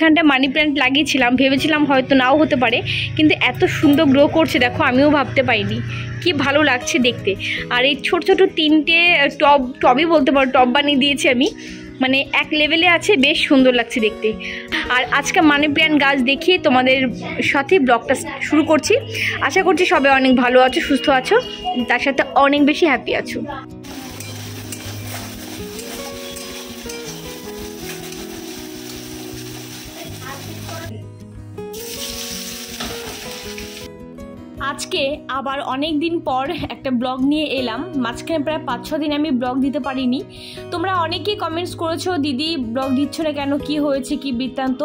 এখানটা money plant লাগিয়েছিলাম, ভেবেছিলাম হয়তো নাও হতে পারে, কিন্তু এত সুন্দর গ্রো করছে দেখো, আমিও ভাবতে পারিনি। কি ভালো লাগছে দেখতে। আর এই ছোট ছোট 3টে টবই বলতে পারো, টব বানিয়ে দিয়েছি আমি, মানে এক লেভেলে আছে, বেশ সুন্দর লাগছে দেখতে। আর আজকে মানি প্ল্যান্ট গাছ দেখিয়ে তোমাদের সাথে ব্লগটা শুরু করছি। আশা করছি সবাই অনেক ভালো আছো, সুস্থ আছো, তার সাথে অনেক বেশি হ্যাপি আছো। আজকে আবার অনেক দিন পর একটা ব্লগ নিয়ে এলাম। মাঝখানে প্রায় 5-6 দিন আমি ব্লগ দিতে পারিনি। তোমরা অনেকেই কমেন্টস করেছো, দিদি ব্লগ দিচ্ছ না কেন, কি হয়েছে, কি বৃত্তান্ত।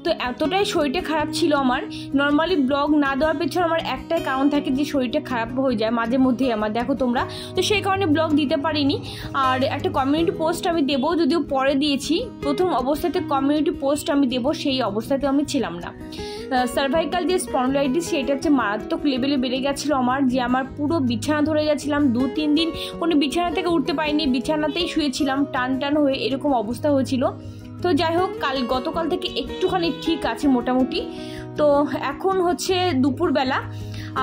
তো এতটাই শরীরটা খারাপ ছিল আমার। নর্মালি ব্লগ না দেওয়ার পেছনে আমার একটাই কারণ থাকে, যে শরীরটা খারাপ হয়ে যায় মাঝে মধ্যেই আমার, দেখো তোমরা। তো সেই কারণে ব্লগ দিতে পারিনি। আর একটা কমিউনিটি পোস্ট আমি দেবো, যদিও পরে দিয়েছি। প্রথম অবস্থাতে কমিউনিটি পোস্ট আমি দেবো, সেই অবস্থাতেও আমি ছিলাম না। সার্ভাইকাল যে স্পন্ডলাইটিস, সেটা হচ্ছে মারাত্মক লেভেলে বেড়ে গেছিলো আমার, যে আমার পুরো বিছানা ধরে যাচ্ছিলাম। 2-3 দিন কোনো বিছানা থেকে উঠতে পারিনি, বিছানাতেই শুয়েছিলাম টান টান হয়ে, এরকম অবস্থা হয়েছিল। তো যাই হোক, গতকাল থেকে একটুখানি ঠিক আছে মোটামুটি। তো এখন হচ্ছে দুপুরবেলা,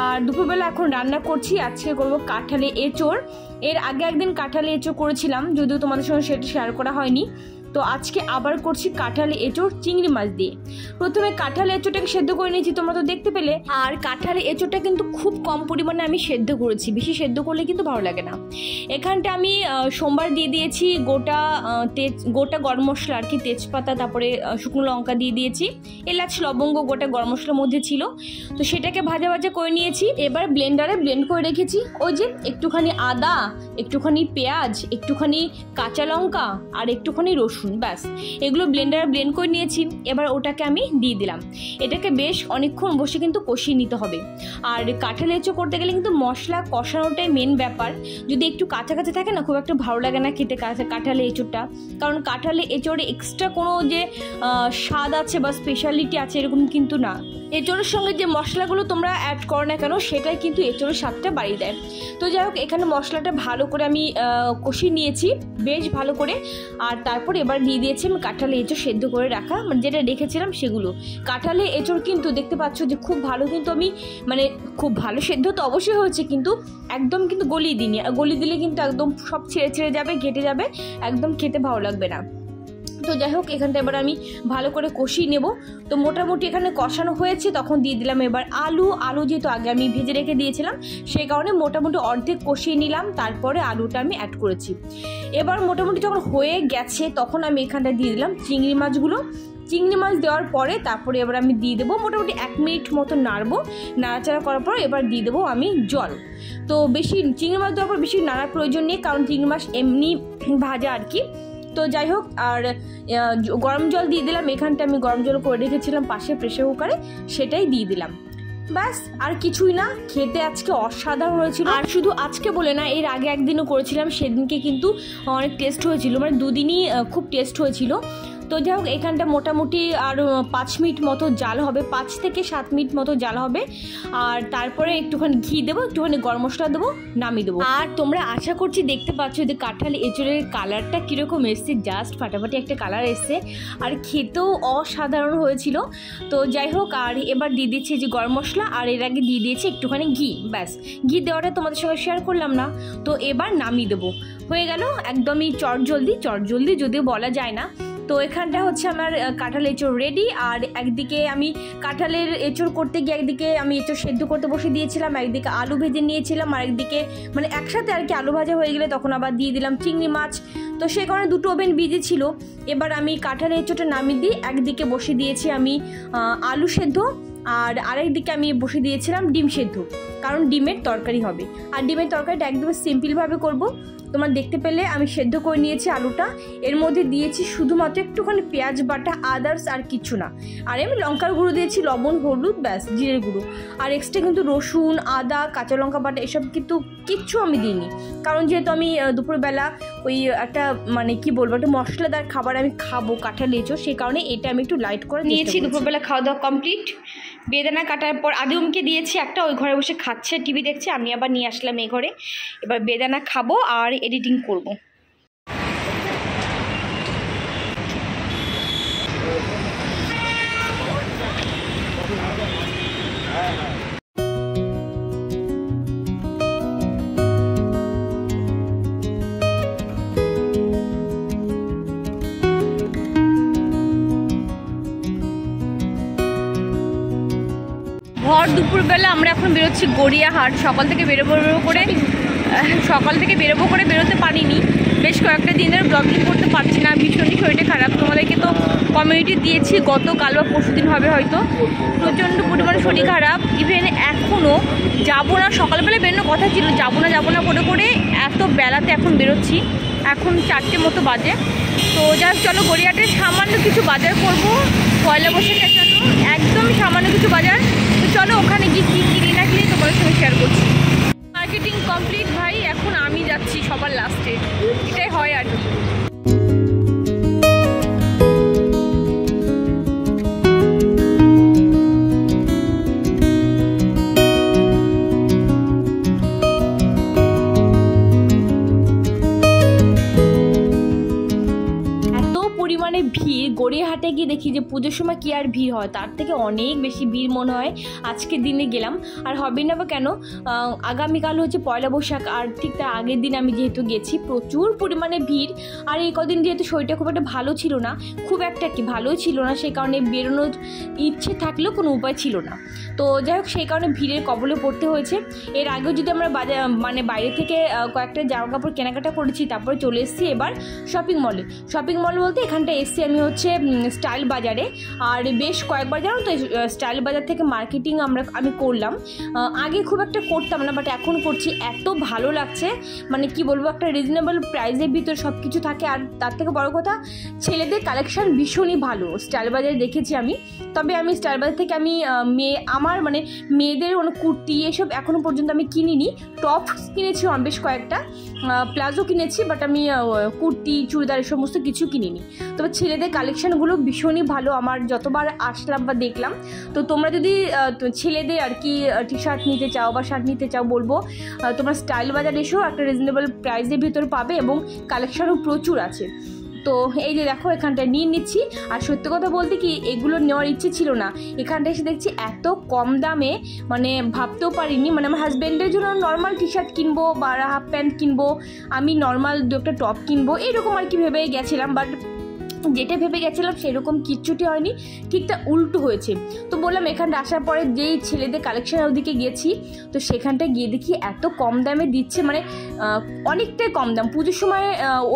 আর দুপুরবেলা এখন রান্না করছি। আজকে করবো কাঁঠালে এঁচোড়। এর আগে একদিন কাঁঠালে এঁচোড় করেছিলাম, যদিও তোমাদের সঙ্গে সেটা শেয়ার করা হয়নি। তো আজকে আবার করছি কাঁঠালে এঁচোড় চিংড়ি মাছ দিয়ে। প্রথমে কাঁঠালে এঁচোড়টাকে সেদ্ধ করে নিয়েছি, তোমরা তো দেখতে পেলে। আর কাঁঠালে এঁচোড়টা কিন্তু খুব কম পরিমাণে আমি সেদ্ধ করেছি, বেশি সেদ্ধ করলে কিন্তু ভালো লাগে না। এখানটা আমি সোমবার দিয়ে দিয়েছি গোটা গরম মশলা আর কি, তেজপাতা, তারপরে শুকনো লঙ্কা দিয়ে দিয়েছি, এলাচ লবঙ্গ গোটা গরম মশলার মধ্যে ছিল। তো সেটাকে ভাজা ভাজা করে নিয়েছি। এবার ব্লেন্ডারে ব্লেন্ড করে রেখেছি। ওই যে একটুখানি আদা, একটুখানি পেঁয়াজ, একটুখানি কাঁচা লঙ্কা আর একটুখানি রসুন, ব্যাস এগুলো ব্লেন্ডারে ব্লেন্ড করে নিয়েছি। এবার ওটাকে আমি দিয়ে দিলাম। এটাকে বেশ অনেকক্ষণ বসে কিন্তু কষিয়ে নিতে হবে। আর কাঁঠাল এঁচোড় করতে গেলে কিন্তু মশলা কষানোটাই মেন ব্যাপার। যদি একটু কাঁচা কাঁচা থাকে না, খুব একটা ভালো লাগে না খেতে কাঁঠালে এঁচোড়টা। কারণ কাঁঠালে এঁচোড়ে এক্সট্রা কোনো যে স্বাদ আছে বা স্পেশালিটি আছে এরকম কিন্তু না। এঁচোড়ের সঙ্গে যে মশলাগুলো তোমরা অ্যাড করো না কেন, সেটাই কিন্তু এঁচোড়ের স্বাদটা বাড়িয়ে দেয়। তো যাই হোক, এখানে মশলাটা ভালো করে আমি কষিয়ে নিয়েছি বেশ ভালো করে। আর তারপর এবার দিয়ে দিয়েছি আমি কাঁঠালে এঁচোড় সেদ্ধ করে রাখা, মানে যেটা রেখেছিলাম সেগুলো। কাঁঠালে এঁচোড় কিন্তু দেখতে পাচ্ছ যে খুব ভালো, কিন্তু আমি মানে খুব ভালো সেদ্ধ তো অবশ্যই হয়েছে, কিন্তু একদম কিন্তু গলিয়ে দিইনি। গলিয়ে দিলে কিন্তু একদম সব ছেড়ে ছেড়ে যাবে, ঘেটে যাবে, একদম খেতে ভালো লাগবে না। তো যাই হোক, এখানটা এবার আমি ভালো করে কষিয়ে নেব। তো মোটামুটি এখানে কষানো হয়েছে, তখন দিয়ে দিলাম এবার আলু যেহেতু আগে আমি ভেজে রেখে দিয়েছিলাম, সেই কারণে মোটামুটি অর্ধেক কষিয়ে নিলাম, তারপরে আলুটা আমি অ্যাড করেছি। এবার মোটামুটি যখন হয়ে গেছে, তখন আমি এখানটা দিয়ে দিলাম চিংড়ি মাছগুলো। চিংড়ি মাছ দেওয়ার পরে তারপরে এবার আমি দিয়ে দেবো মোটামুটি 1 মিনিট মতো নাড়াচাড়া করার পর এবার দিয়ে দেবো আমি জল। তো বেশি চিংড়ি মাছ দেওয়ার পর বেশি নাড়ার প্রয়োজন নেই, কারণ চিংড়ি মাছ এমনি ভাজা আর কি। তো যাই হোক, আর গরম জল দিয়ে দিলাম। এখানটা আমি গরম জল করে রেখেছিলাম পাশে প্রেসার কুকারে, সেটাই দিয়ে দিলাম। ব্যাস, আর কিছুই না। খেতে আজকে অসাধারণ হয়েছিল। আর শুধু আজকে বলে না, এর আগে একদিনও করেছিলাম, সেদিনকে কিন্তু অনেক টেস্ট হয়েছিল, মানে দুদিনই খুব টেস্ট হয়েছিল। তো যাই হোক, এখানটা মোটামুটি আর 5 মিনিট মতো জাল হবে, 5 থেকে 7 মিনিট মতো জাল হবে। আর তারপরে একটুখানি ঘি দেবো, একটুখানি গরম মশলা দেবো, নামিয়ে দেবো। আর তোমরা আশা করছি দেখতে পাচ্ছ যে কাঁঠাল এঁচোড়ের কালারটা কীরকম এসছে, জাস্ট ফাটাফাটি একটা কালার এসছে, আর খেতেও অসাধারণ হয়েছিল। তো যাই হোক, আর এবার দিয়ে দিচ্ছি যে গরম মশলা, আর এর আগে দিয়ে দিয়েছি একটুখানি ঘি। ব্যাস, ঘি দেওয়াটা তোমাদের সঙ্গে শেয়ার করলাম না। তো এবার নামিয়ে দেবো, হয়ে গেল একদমই চটজলদি যদিও বলা যায় না। তো এখানটা হচ্ছে আমার কাঁঠাল এঁচোড় রেডি। আর একদিকে আমি কাঁঠালের এঁচোড় করতে গিয়ে একদিকে আমি এঁচোড় সেদ্ধ করতে বসে দিয়েছিলাম, একদিকে আলু ভেজে নিয়েছিলাম, আর একদিকে মানে একসাথে আর কি আলু ভাজা হয়ে গেলে তখন আবার দিয়ে দিলাম চিংড়ি মাছ। তো সেই কারণে দুটো ওভেন বিজি ছিল। এবার আমি কাঁঠালের এঁচোড়টা নামিয়ে দিয়ে একদিকে বসে দিয়েছি আমি আলু সেদ্ধ, আর আরেকদিকে আমি বসে দিয়েছিলাম ডিম সেদ্ধ, কারণ ডিমের তরকারি হবে। আর ডিমের তরকারিটা একদম সিম্পলভাবে করব। তোমরা দেখতে পেলে আমি সেদ্ধ করে নিয়েছি আলুটা, এর মধ্যে দিয়েছি শুধুমাত্র একটুখানি পেঁয়াজ বাটা, আদার্স আর কিছু না। আর আমি লঙ্কার গুঁড়ো দিয়েছি, লবণ, হলুদ, ব্যাস জিরের গুঁড়ো। আর এক্সট্রা কিন্তু রসুন, আদা, কাঁচা লঙ্কা বাটা এসব কিন্তু কিচ্ছু আমি দিইনি, কারণ যেহেতু আমি দুপুরবেলা ওই একটা মানে কি বলবো, একটা মশলাদার খাবার আমি খাবো কাঁঠাল এঁচোড়, সেই কারণে এটা আমি একটু লাইট করে নিয়েছি। দুপুরবেলা খাওয়া দাওয়া কমপ্লিট। বেদানা কাটার পর আদিমকে দিয়েছি একটা, ওই ঘরে বসে খাচ্ছে, টিভি দেখছে। আমি আবার নিয়ে আসলাম এই ঘরে, এবার বেদানা খাবো আর এডিটিং করব। দুপুরবেলা আমরা এখন বেরোচ্ছি গড়িয়াহাট। সকাল থেকে বেরোবো করে বেরোতে পারিনি, বেশ কয়েকটা দিনের ব্লগিং করতে পারছি না, ভীষণই শরীরটা খারাপ। তোমাদেরকে তো কমিউনিটি দিয়েছি, গতকাল বা পরশু দিন হবে হয়তো, প্রচণ্ড পরিমাণে শরীর খারাপ। ইভেন এখনও যাবো না, সকালবেলা বেরোনোর কথা ছিল, যাবো না করে এত বেলাতে এখন বেরোচ্ছি। এখন 4টে মতো বাজে। তো যাই চলো গড়িয়াহাটের সামান্য কিছু বাজার করব পয়লা বৈশাখের জন্য, একদম সামান্য কিছু বাজার। তো চলো ওখানে গিয়ে কী কিনি না কিনি তোমাদের সঙ্গে শেয়ার করছি। মার্কেটিং কমপ্লিট ভাই, এখন আমি যাচ্ছি সবার লাস্টে, এটাই হয় আর কি। ভিড় গড়িয়াহাটে গিয়ে দেখি যে পুজোর সময় কি আর ভিড় হয়, তার থেকে অনেক বেশি ভিড় মনে হয় আজকের দিনে গেলাম। আর হবে না বা কেন, আগামীকাল হচ্ছে পয়লা বৈশাখ, আর ঠিক তার আগের দিন আমি যেহেতু গেছি, প্রচুর পরিমাণে ভিড়। আর এই কদিন যেহেতু শরীরটা খুব একটা ভালো ছিল না, ভালোই ছিল না, সেই কারণে বেরোনোর ইচ্ছে থাকলেও কোনো উপায় ছিল না। তো যাই হোক, সেই কারণে ভিড়ের কবলে পড়তে হয়েছে। এর আগেও যদি আমরা বাইরে থেকে কয়েকটা জামা কাপড় কেনাকাটা করেছি, তারপরে চলে এসেছি এবার শপিং মল বলতে এখানটা এসছি আমি হচ্ছে স্টাইল বাজারে। আর বেশ কয়েকবার জানো তো স্টাইল বাজার থেকে মার্কেটিং আমি করলাম, আগে খুব একটা করতাম না, বাট এখন করছি। এত ভালো লাগছে, মানে কি বলবো, একটা রিজনেবল প্রাইসের ভিতর সব কিছু থাকে। আর তার থেকে বড় কথা, ছেলেদের কালেকশন ভীষণই ভালো স্টাইল বাজারে দেখেছি আমি। তবে আমি স্টাইল বাজার থেকে আমি মেয়েদের কুর্তি এসব এখনও পর্যন্ত আমি কিনিনি। টপ কিনেছি বেশ কয়েকটা, প্লাজো কিনেছি, বাট আমি কুর্তি চুড়িদার এই সমস্ত কিছু কিনিনি। তবে ছেলেদের কালেকশানগুলো ভীষণই ভালো, আমার যতবার আসলাম বা দেখলাম। তো তোমরা যদি ছেলেদের আর কি টি শার্ট নিতে চাও বা শার্ট নিতে চাও, বলবো তোমরা স্টাইল বাজার এসো, একটা রিজনেবল প্রাইসের ভিতর পাবে এবং কালেকশানও প্রচুর আছে। তো এই যে দেখো, এখানটায় নিয়ে নিচ্ছি। আর সত্যি কথা বলতে কি, এগুলো নেওয়ার ইচ্ছে ছিল না, এখানটা এসে দেখছি এত কম দামে, মানে ভাবতেও পারিনি। মানে আমার হাজব্যান্ডের জন্য নর্মাল টি শার্ট কিনবো বা হাফ প্যান্ট কিনবো, আমি নর্মাল 2-একটা টপ কিনবো, এরকম আর কি ভেবে গেছিলাম। বাট যেটা ভেবে গেছিলাম সেরকম কিচ্ছুটি হয়নি, ঠিকটা উল্টো হয়েছে। তো বললাম এখানটা আসার পরে যেই ছেলেদের কালেকশানের ওদিকে গেছি, তো সেখানটায় গিয়ে দেখি এত কম দামে দিচ্ছে, মানে অনেকটাই কম দাম। পুজোর সময়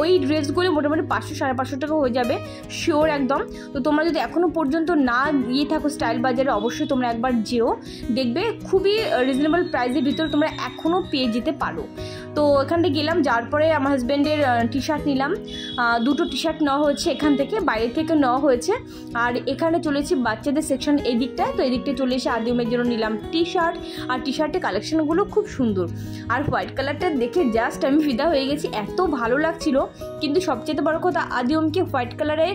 ওই ড্রেসগুলো মোটামুটি 500-550 টাকা হয়ে যাবে শিওর একদম। তো তোমরা যদি এখনও পর্যন্ত না গিয়ে থাকো স্টাইল বাজারে, অবশ্যই তোমরা একবার যেও, দেখবে খুবই রিজনেবল প্রাইসের ভিতরে তোমরা এখনও পেয়ে যেতে পারো। তো এখানটা গেলাম, যাওয়ার পরে আমার হাজব্যান্ডের টি শার্ট নিলাম, 2টো টি শার্ট নেওয়া হয়েছে এখান থেকে, বাইরে থেকে নেওয়া হয়েছে। আর এখানে চলেছি বাচ্চাদের সেকশন এই দিকটায়, তো এই দিকটায় চলে এসে আদিমের জন্য নিলাম টি শার্ট। আর টি শার্টের কালেকশানগুলো খুব সুন্দর, আর হোয়াইট কালারটা দেখে জাস্ট আমি ফিদা হয়ে গেছি, এত ভালো লাগছিল। কিন্তু সবচেয়ে বড় কথা, আদিমকে হোয়াইট কালারের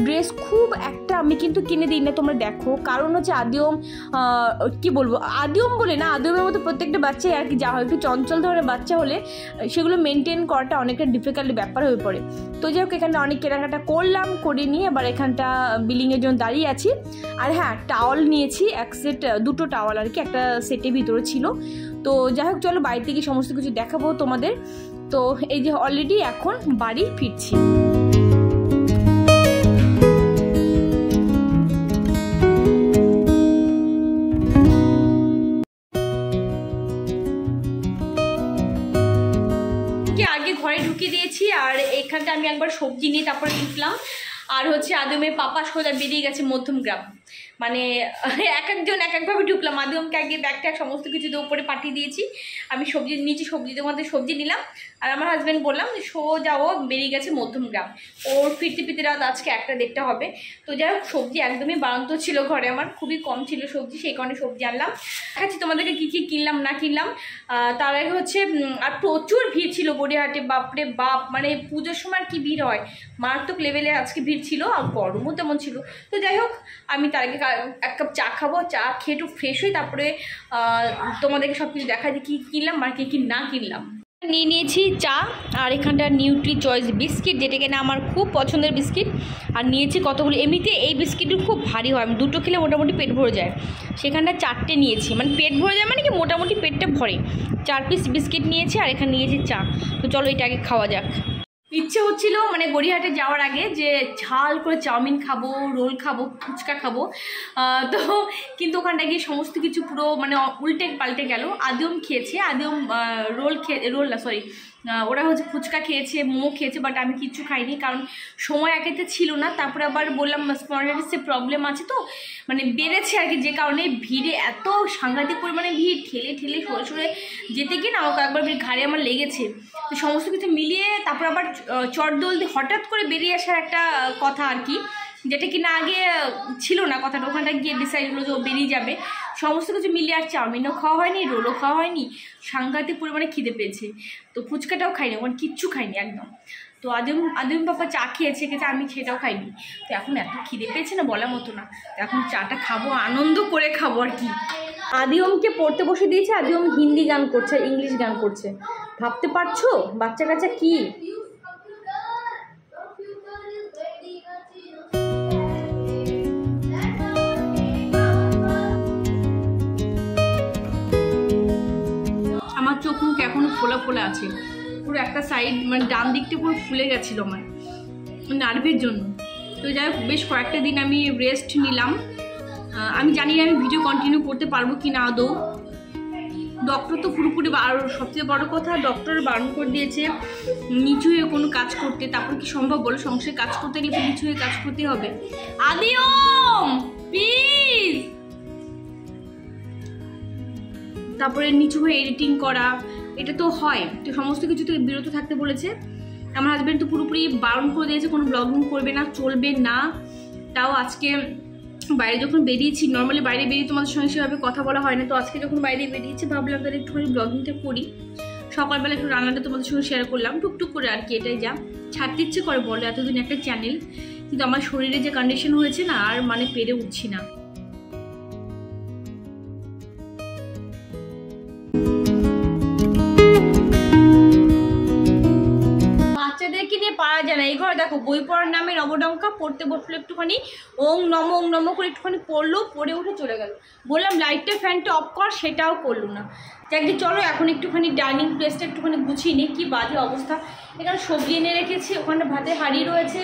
ড্রেস খুব একটা আমি কিন্তু কিনে দিই না, তোমরা দেখো। কারণ হচ্ছে আদিম কি বলবো, আদিম বলে না, আদিমের মতো প্রত্যেকটা বাচ্চাই আর কি, যা হয় একটু চঞ্চল ধরনের বাচ্চা হলে সেগুলো মেনটেন করাটা অনেকটা ডিফিকাল্ট ব্যাপার হয়ে পড়ে। তো যাই হোক, এখানটা অনেক কেনাকাটা করলাম, করে নিয়ে আবার এখানটা বিলিংয়ের জন্য দাঁড়িয়ে আছি। আর হ্যাঁ, টাওয়াল নিয়েছি এক সেট, 2টো টাওয়াল আর কি, একটা সেটের ভিতরে ছিল। তো যাই হোক, চলো বাড়িতে গিয়ে সমস্ত কিছু দেখাবো তোমাদের। তো এই যে অলরেডি এখন বাড়ি ফিরছি। আগে ঘরে ঢুকিয়ে দিয়েছি, আর এখানটা আমি একবার সবজি নিয়ে তারপরে ঢুকলাম। আর হচ্ছে আদিমের পাপা সোজা বেরিয়ে গেছে মধ্যমগ্রাম, মানে এক একজন এক একভাবে ঢুকলাম। আদিমকে আগে ব্যাগটা সমস্ত কিছু দিয়ে উপরে পাঠিয়ে দিয়েছি, আমি সবজি নিচে সবজিদের মধ্যে সবজি নিলাম। আর আমার হাজব্যান্ড বললাম সোজা ও বেরিয়ে গেছে মধ্যমগ্রাম, ওর ফিরতে রাত আজকে 1-1:30 হবে। তো যাই হোক, সবজি একদমই বাড়ন্ত ছিল ঘরে, আমার খুবই কম ছিল সবজি, সেই কারণে সবজি আনলাম। দেখাচ্ছি তোমাদেরকে কী কী কিনলাম না কিনলাম। তার আগে হচ্ছে, আর প্রচুর ভিড় ছিল গড়িয়াহাটে, বাপরে বাপ, মানে পুজোর সময় আর কি ভিড় হয়, মারাত্মক লেভেলে আজকে ভিড় ছিল, আর গরমও তেমন ছিল। তো যাই হোক, আমি তার আগে 1 কাপ চা খাবো, চা খেয়ে একটু ফ্রেশ হই, তারপরে তোমাদেরকে সব কিছু দেখা যায় কী কিনলাম আর কী না কিনলাম। নিয়ে নিয়েছি চা, আর এখানটা নিউট্রি চয়েস বিস্কিট, যেটা কিনা আমার খুব পছন্দের বিস্কিট। আর নিয়েছি কতগুলো, এমনিতে এই বিস্কিটগুলো খুব ভারী হয়, 2টো খেলে মোটামুটি পেট ভরে যায়, সেখানটা 4টে নিয়েছি, মানে পেট ভরে যায় মানে কি মোটামুটি পেটটা ভরে। 4 পিস বিস্কিট নিয়েছি, আর এখানে নিয়েছি চা। তো চলো এটা আগে খাওয়া যাক। ইচ্ছে হচ্ছিল মানে গড়িয়াহাটে যাওয়ার আগে যে ঝাল করে চাউমিন খাবো, রোল খাবো, ফুচকা খাবো, তো কিন্তু ওখানটা গিয়ে সমস্ত কিছু পুরো মানে উল্টে পাল্টে গেল। আদিম খেয়েছে, আদিম রোল না সরি ওরা হচ্ছে ফুচকা খেয়েছে, মোমো খেয়েছে, বাট আমি কিচ্ছু খাইনি কারণ সময় একেতে ছিল না। তারপরে আবার বললাম স্পন্ডাইটিসের প্রবলেম আছে তো মানে বেড়েছে আর কি, যে কারণে ভিড়ে এত সাংঘাতিক পরিমাণে ভিড়, ঠেলে ঠেলে সরে সরে যেতে গিয়ে না আমাকে একবার ঘাড়ে আমার লেগেছে। তো সমস্ত কিছু মিলিয়ে তারপর আবার চটদোল দিয়ে হঠাৎ করে বেরিয়ে আসার একটা কথা আর কি, যেটা কিনা আগে ছিল না কথাটা, ওখানটা গিয়ে ডিসাইড হলো যে ও বেরিয়ে যাবে। সমস্ত কিছু মিলিয়ে আর চাউমিনও খাওয়া হয়নি, রোলও খাওয়া হয়নি, সাংঘাতিক পরিমাণে খিদে পেয়েছে। তো ফুচকাটাও খাইনি, ওখানে কিচ্ছু খাইনি একদম। তো আদিম পাপা চা খেয়েছে, আমি সেটাও খাইনি। তো এখন এত খিদে পেয়েছে না বলার মতো না, তো এখন চাটা খাবো, আনন্দ করে খাবো আর কি। আদিমকে পড়তে বসে দিয়েছে, আদিম হিন্দি গান করছে, ইংলিশ গান করছে। ভাবতে পারছো বাচ্চা কাচ্চা কি? আমার চোখ মুখ এখনো ফোলা ফোলা আছে, পুরো একটা সাইড মানে ডান দিকটা পুরো ফুলে গেছিলো আমার নার্ভের জন্য। তো যাই হোক বেশ কয়েকটা দিন আমি রেস্ট নিলাম। আমি জানি না আমি ভিডিও কন্টিনিউ করতে পারবো কি না আদৌ। ডক্টর তো পুরোপুরি, আর সবচেয়ে বড় কথা ডক্টর বারণ করে দিয়েছে নিচু হয়ে কোনো কাজ করতে। তারপর কি সম্ভব বলো, সংসারে কাজ করতে গেলে তো নিচু হয়ে কাজ করতে হবে। আদিম প্লিজ। তারপরে নিচু হয়ে এডিটিং করা, এটা তো হয়, তো সমস্ত কিছু থেকে বিরত থাকতে বলেছে। আমার হাজব্যান্ড তো পুরোপুরি বারণ করে দিয়েছে কোনো ব্লগিং করবে না, চলবে না। তাও আজকে বাইরে যখন বেরিয়েছি, নর্মালি বাইরে বেরিয়ে তোমাদের সঙ্গে সেভাবে কথা বলা হয় না, তো আজকে যখন বাইরে বেরিয়েছি ভাবলাম তাহলে একটুখানি ব্লগিংটা করি। সকালবেলা একটু রান্নাটা তোমাদের সঙ্গে শেয়ার করলাম টুকটুক করে আর কি। এটাই যা ছাড়তে ইচ্ছে করে বলো, এতদিন একটা চ্যানেল, কিন্তু আমার শরীরে যে কন্ডিশন হয়েছে না আর মানে পেরে উঠছি না। বাচ্চাদেরকে নিয়ে পারা যায় না। এই ঘরে দেখো বই পড়ার নামে নবডঙ্কা, পড়তে বসলো একটুখানি ওং নম করে একটুখানি পড়লো, পড়ে উঠে চলে গেল। বললাম লাইটটা ফ্যানটা অফ কর, সেটাও করলো না। যাকে চলো এখন একটুখানি ডাইনিং প্লেসটা একটুখানি গুছিয়ে নিই, কি বাজে অবস্থা। এখানে সবজি এনে রেখেছি, ওখানে ভাতে হাঁড়ি রয়েছে,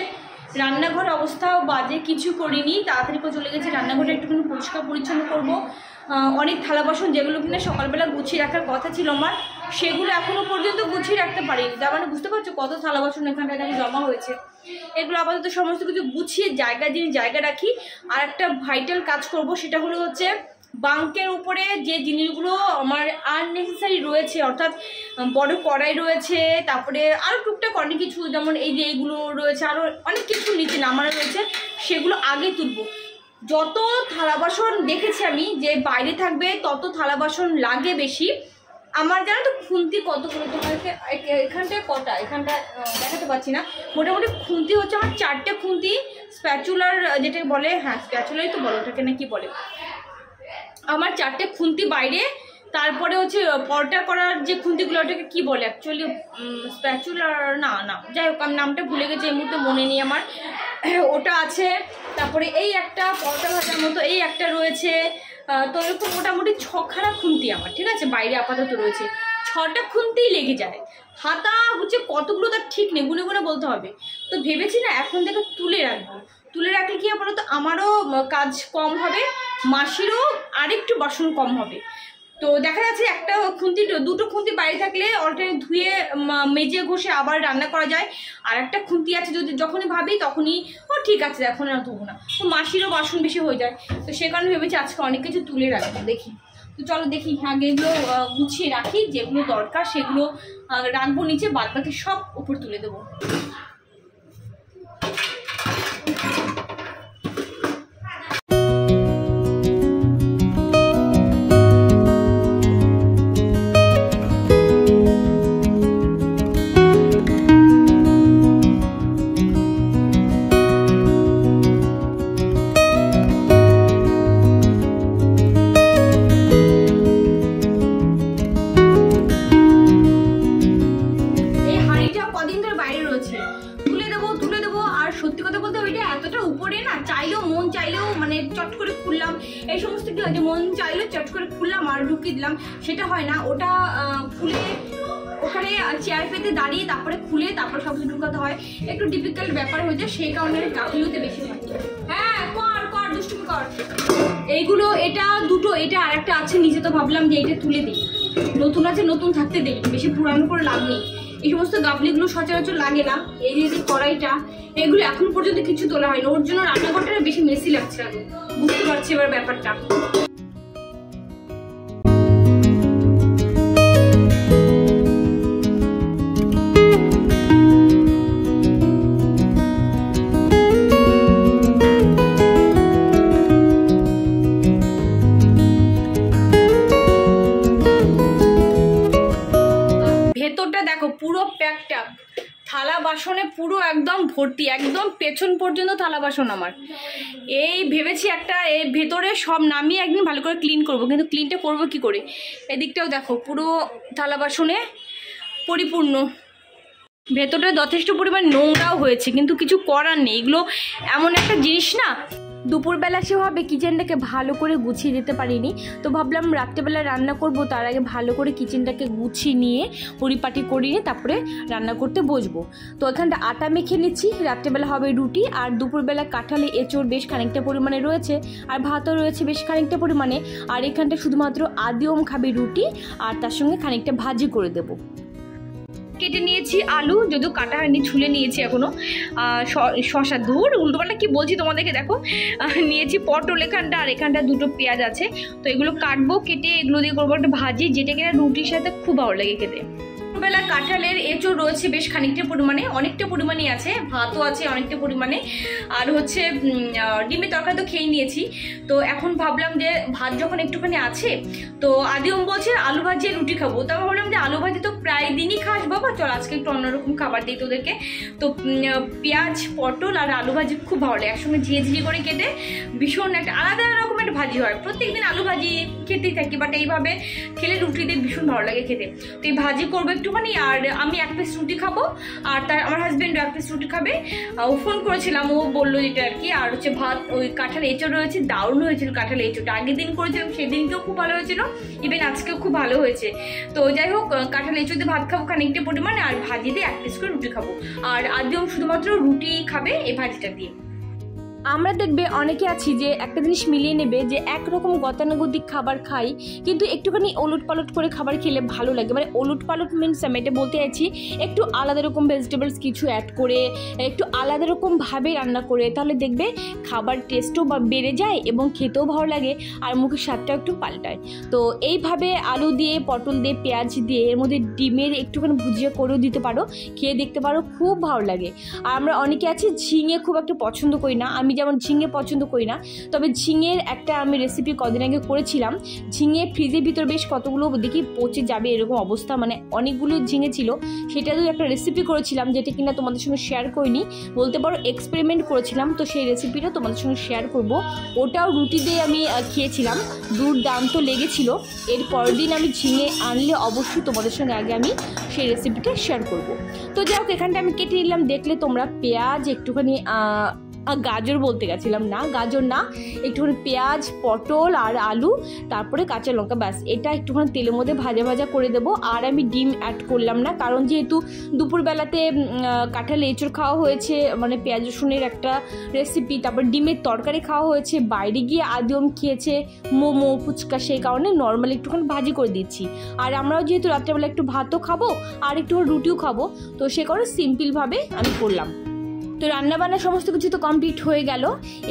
রান্নাঘর অবস্থাও বাজে, কিছু করিনি, তাড়াতাড়ি করে চলে গেছি রান্নাঘরটা একটুখানি পরিষ্কার পরিচ্ছন্ন করবো। অনেক থালা বাসন যেগুলো কিনা সকালবেলা গুছিয়ে রাখার কথা ছিল আমার, সেগুলো এখনো পর্যন্ত গুছিয়ে রাখতে পারিনি। তার মানে বুঝতে পারছো কত থালা বাসন এখানটায় জমা হয়েছে। এগুলো আপাতত সমস্ত কিছু গুছিয়ে জায়গা রাখি। আর একটা ভাইটাল কাজ করব, সেটা হলো হচ্ছে বাঙ্কের উপরে যে জিনিসগুলো আমার আননেসেসারি রয়েছে, অর্থাৎ বড় কড়াই রয়েছে, তারপরে আরও টুকটাক অনেক কিছু, যেমন এই যে এইগুলো রয়েছে, আরও অনেক কিছু নিচে নামানো রয়েছে, সেগুলো আগে তুলবো। যত থালা বাসন দেখেছি আমি যে বাইরে থাকবে তত থালা বাসন লাগে বেশি। আমার জানো তো খুন্তি কতগুলো, তোমাকে এখানটায় কটা, এখানটা দেখাতে পারছি না, মোটামুটি খুন্তি হচ্ছে আমার 4টে খুন্তি, স্প্যাচুলার যেটা বলে, হ্যাঁ স্প্যাচুলাই তো বলো, ওটাকে না কি বলে, আমার 4টে খুন্তি বাইরে। তারপরে হচ্ছে পরোটা করার যে খুন্তিগুলো, ওটাকে কি বলে অ্যাকচুয়ালি, স্প্যাচুলার না, যাই হোক আমি নামটা ভুলে গেছি, এই মুহূর্তে মনে নেই আমার, ওটা আছে। তারপরে এই একটা পরোটা ভাজার মতো এই একটা রয়েছে। তো এরকম মোটামুটি 6খানা খুন্তি আমার, ঠিক আছে, বাইরে আপাতত রয়েছে। 6টা খুন্তিই লেগে যায়, হাতা হচ্ছে কতগুলো তার ঠিক নেই, গুনে গুনে বলতে হবে। তো ভেবেছি না এখন থেকে তুলে রাখবো, তুলে রাখলে কি বলো তো আমারও কাজ কম হবে, মাসিরও আরেকটু বাসন কম হবে। তো দেখা যাচ্ছে একটা খুন্তি, 2টো খুন্তি বাইরে থাকলে অলরেডি ধুয়ে মেজে ঘষে আবার রান্না করা যায়। আর একটা খুন্তি আছে, যদি যখনই ভাবি তখনই ও ঠিক আছে এখন আর ধোবো না, তো মাসিরও বাসন বেশি হয়ে যায়। তো সে কারণে ভেবেছি আজকে অনেক কিছু তুলে রাখবো, দেখি। তো চলো দেখি, আগে এগুলো গুছিয়ে রাখি, যেগুলো দরকার সেগুলো রাখবো নিচে, বাদ বাকি সব উপর তুলে দেবো। এই সমস্ত কি হয় যে মন চাইলো চট করে খুললাম আর ঢুকিয়ে দিলাম, সেটা হয় না। ওটা খুলে ওখানে চেয়ার পেতে দাঁড়িয়ে তারপরে খুলে তারপরে সব কিছু ঢুকাতে হয়, একটু ডিফিকাল্ট ব্যাপার হয়ে যায়, সেই কারণে গাফিলতি বেশি হয়। হ্যাঁ কর দুষ্টুমি কর। এইগুলো এটা দুটো, এটা আর একটা আছে নিচে, তো ভাবলাম যে এইটা তুলে দিই, নতুন আছে নতুন থাকতে দিই, বেশি পুরানো করে লাভ নেই। এই সমস্ত গাবলিগুলো সচরাচর লাগে না। এই যে কড়াইটা, এগুলো এখন পর্যন্ত কিছু তোলা হয়নি, ওর জন্য রান্নাঘরটা বেশি মেসি লাগছে, আমি বুঝতে পারছি এবার ব্যাপারটা। ভেতরটা দেখো পুরো প্যাকটা, থালা বাসনে পুরো একদম ভর্তি, একদম পেছন পর্যন্ত থালা বাসন আমার। এই ভেবেছি একটা এই ভেতরে সব নামিয়ে একদিন ভালো করে ক্লিন করব, কিন্তু ক্লিনটা করবো কি করে। এদিকটাও দেখো পুরো থালা বাসনে পরিপূর্ণ, ভেতরটা যথেষ্ট পরিমাণ নোংরাও হয়েছে, কিন্তু কিছু করার নেই, এগুলো এমন একটা জিনিস না। দুপুরবেলা সেভাবে কিচেনটাকে ভালো করে গুছিয়ে দিতে পারিনি, তো ভাবলাম রাত্রেবেলা রান্না করব, তার আগে ভালো করে কিচেনটাকে গুছিয়ে নিয়ে পরিপাটি করিয়ে তারপরে রান্না করতে বসবো। তো এখানটা আটা মেখে নিচ্ছি, রাত্রেবেলা হবে রুটি, আর দুপুরবেলা কাঁঠালে এঁচোড় বেশ খানিকটা পরিমাণে রয়েছে, আর ভাতও রয়েছে বেশ খানিকটা পরিমাণে, আর এখানটা শুধুমাত্র আদিওম খাবে রুটি, আর তার সঙ্গে খানিকটা ভাজি করে দেবো। কেটে নিয়েছি আলু, যদিও কাটা হয়নি, ছুলে নিয়েছি এখনো, শশা, ধুর উল্টোপাল্টা কি বলছি তোমাদেরকে, দেখো নিয়েছি পটল এখানটা, আর এখানটা দুটো পেঁয়াজ আছে, তো এগুলো কাটবো, কেটে এগুলো দিয়ে করবো একটা ভাজি, যেটা কিনা রুটির সাথে খুব ভালো লাগে খেতে। বেলা কাঁঠালের এঁচোড় রয়েছে বেশ খানিকটা পরিমাণে, অনেকটা পরিমাণে আছে, ভাতও আছে অনেকটা পরিমাণে, আর হচ্ছে ডিমের তরকারি তো খেয়ে নিয়েছি। তো এখন ভাবলাম যে ভাত যখন একটুখানি আছে, তো আদিওম বলছে আলু ভাজি রুটি খাবো, তো আমি ভাবলাম যে আলু ভাজি তো প্রায় দিনই খাস বাবা, চল আজকে একটু অন্যরকম খাবার দিই তোদেরকে। তো পেঁয়াজ পটল আর আলু ভাজি খুব ভালো লাগে, একসঙ্গে ঝিঝিরি করে কেটে ভীষণ একটা আলাদা রকমের ভাজি হয়। প্রত্যেকদিন আলু ভাজি খেতেই থাকি, বাট এইভাবে খেলে রুটি দিয়ে ভীষণ ভালো লাগে খেতে। তো এই ভাজি করবো একটুখানি, আর আমি এক পিস রুটি খাবো, আর তার আমার হাজবেন্ড এক পিস রুটি খাবে। ও ফোন করেছিলাম, ও বললো যেটা আর কি। আর হচ্ছে ভাত, ওই কাঁঠাল এঁচোড় রয়েছে, দারুণ হয়েছিল কাঁঠাল এঁচোড়টা, আগের দিন করেছিলাম সেদিনকেও খুব ভালো হয়েছিল, ইভেন আজকেও খুব ভালো হয়েছে। তো যাই হোক, কাঁঠাল এঁচোড় দিয়ে ভাত খাবো খানিকটা পরিমাণে, আর ভাজি দিয়ে এক পিস করে রুটি খাবো, আর আদিও শুধুমাত্র রুটি খাবে এই ভাজিটা দিয়ে। আমরা দেখবে অনেকে আছি যে একটা জিনিস মিলিয়ে নেবে যে একরকম গতানুগতিক খাবার খাই, কিন্তু একটুখানি ওলট পালট করে খাবার খেলে ভালো লাগে। মানে ওলট পালট মিনস আমি এটা বলতে চাইছি একটু আলাদা রকম ভেজিটেবলস কিছু অ্যাড করে, একটু আলাদা রকমভাবে রান্না করে, তাহলে দেখবে খাবার টেস্টও বেড়ে যায় এবং খেতেও ভালো লাগে, আর মুখের স্বাদটাও একটু পাল্টায়। তো এইভাবে আলু দিয়ে, পটল দিয়ে, পেঁয়াজ দিয়ে, এর মধ্যে ডিমের একটুখানি ভুজিয়া করেও দিতে পারো, খেয়ে দেখতে পারো, খুব ভালো লাগে। আর আমরা অনেকে আছি ঝিঙে খুব একটা পছন্দ করি না, আমি যেমন ঝিঙে পছন্দ করি না, তবে ঝিঙের একটা আমি রেসিপি কদিন আগে করেছিলাম। ঝিঙে ফ্রিজের ভিতর বেশ কতগুলো দেখি পচে যাবে এরকম অবস্থা, মানে অনেকগুলো ঝিঙে ছিল, সেটা দিয়ে একটা রেসিপি করেছিলাম, যেটা কিনা তোমাদের সঙ্গে শেয়ার করিনি, বলতে পারো এক্সপেরিমেন্ট করেছিলাম। তো সেই রেসিপিটা তোমাদের সঙ্গে শেয়ার করব, ওটাও রুটি দিয়ে আমি খেয়েছিলাম, দুর্দান্ত লেগেছিল। এর পরের দিন আমি ঝিঙে আনলে অবশ্যই তোমাদের সঙ্গে আগে আমি সেই রেসিপিটা শেয়ার করব। তো যাই হোক, এখানটা আমি কেটে নিলাম, দেখলে তোমরা পেঁয়াজ একটুখানি গাজর বলতে গেছিলাম, না গাজর না, একটুখানি পেঁয়াজ, পটল আর আলু, তারপরে কাঁচা লঙ্কা, ব্যাস এটা একটুখানি তেলের মধ্যে ভাজা ভাজা করে দেবো। আর আমি ডিম অ্যাড করলাম না, কারণ যেহেতু দুপুরবেলাতে কাঁঠাল এঁচোড় খাওয়া হয়েছে, মানে পেঁয়াজ রসুনের একটা রেসিপি, তারপর ডিমের তরকারি খাওয়া হয়েছে, বাইরে গিয়ে আদিম খেয়েছে মোমো ফুচকা, সেই কারণে নর্মালি একটুখানি ভাজি করে দিচ্ছি। আর আমরাও যেহেতু রাত্রেবেলা একটু ভাতও খাবো আর একটু রুটিও খাবো, তো সে কারণে সিম্পলভাবে আমি করলাম। তো রান্নাবান্না সমস্ত কিছু তো কমপ্লিট হয়ে গেল,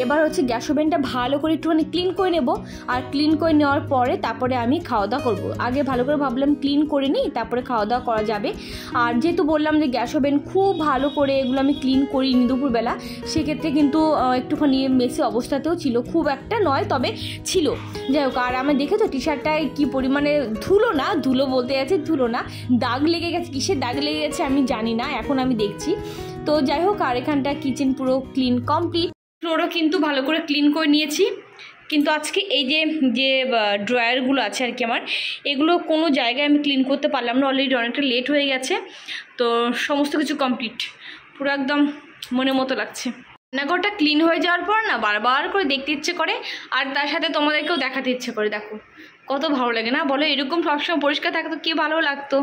এবার হচ্ছে গ্যাস ওভেনটা ভালো করে একটুখানি ক্লিন করে নেব, আর ক্লিন করে নেওয়ার পরে তারপরে আমি খাওয়া দাওয়া করবো। আগে ভালো করে ভাবলাম ক্লিন করে নিই, তারপরে খাওয়া দাওয়া করা যাবে। আর যেহেতু বললাম যে গ্যাস ওভেন খুব ভালো করে এগুলো আমি ক্লিন করিনি দুপুরবেলা, সেক্ষেত্রে কিন্তু একটুখানি মেসি অবস্থাতেও ছিল, খুব একটা নয় তবে ছিল। যাই হোক, আর আমি দেখেছো টি শার্টটায় কী পরিমাণে ধুলো বলতে গেছে, ধুলো না, দাগ লেগে গেছে, কিসের দাগ লেগে গেছে আমি জানি না, এখন আমি দেখছি। তো যাই হোক, আর এখানটা কিচেন পুরো ক্লিন কমপ্লিট, ফ্লোরও কিন্তু ভালো করে ক্লিন করে নিয়েছি। কিন্তু আজকে এই যে ড্রয়ারগুলো আছে আর কি আমার, এগুলো কোনো জায়গায় আমি ক্লিন করতে পারলাম না, অলরেডি অনেকটা লেট হয়ে গেছে। তো সমস্ত কিছু কমপ্লিট, পুরো একদম মনের মতো লাগছে। রান্নাঘরটা ক্লিন হয়ে যাওয়ার পর না বারবার করে দেখতে ইচ্ছে করে, আর তার সাথে তোমাদেরকেও দেখাতে ইচ্ছে করে। দেখো কত ভালো লাগে না বলো, এরকম সবসময় পরিষ্কার থাকতো কি ভালো লাগতো।